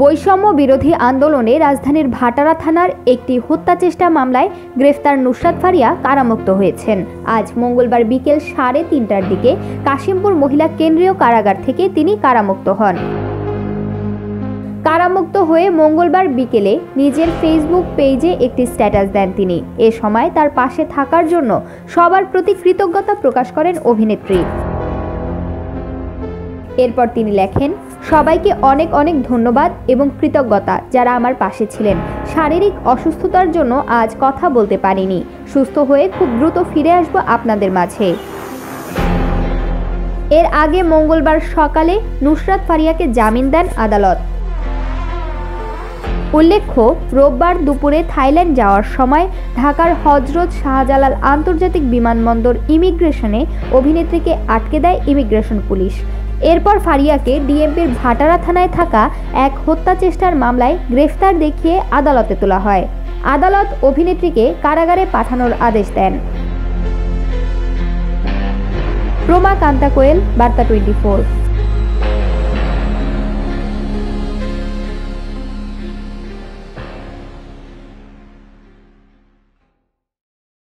বৈষম্য বিরোধী আন্দোলনে রাজধানীর ভাটারা থানার একটি হত্যা চেষ্টা মামলায় গ্রেফতার নুসরাত ফারিয়া কারামুক্ত হয়েছেন। আজ মঙ্গলবার বিকেল 3:30টার দিকে কাশিমপুর মহিলা কেন্দ্রীয় কারাগার থেকে তিনি কারামুক্ত হন। কারামুক্ত হয়ে মঙ্গলবার বিকেলে নিজের ফেসবুক পেজে একটি স্ট্যাটাস দেন তিনি। এ সময় তার পাশে থাকার জন্য সবার প্রতি কৃতজ্ঞতা প্রকাশ করেন অভিনেত্রী। এরপর তিনি লেখেন, সবাইকে অনেক অনেক ধন্যবাদ এবং কৃতজ্ঞতা যারা আমার পাশে ছিলেন। শারীরিক অসুস্থতার জন্য আজ কথা বলতে পারিনি। সুস্থ হয়ে খুব দ্রুত ফিরে আসব আপনাদের মাঝে। এর আগে মঙ্গলবার সকালে নুসরাত ফারিয়াকে জামিন দেন আদালত। উল্লেখ্য, রোববার দুপুরে থাইল্যান্ড যাওয়ার সময় ঢাকার হযরত শাহজালাল আন্তর্জাতিক বিমানবন্দর ইমিগ্রেশনে অভিনেত্রীকে আটকে দেয় ইমিগ্রেশন পুলিশ। এরপর ফারিয়াকে ডিএমপির ভাটারা থানায় থাকা এক হত্যা চেষ্টার মামলায় গ্রেফতার দেখিয়ে আদালতে তোলা হয়। আদালত অভিনেত্রীকে কারাগারে পাঠানোর আদেশ দেন। রোমা কান্তা কোয়েল, বার্তা 24।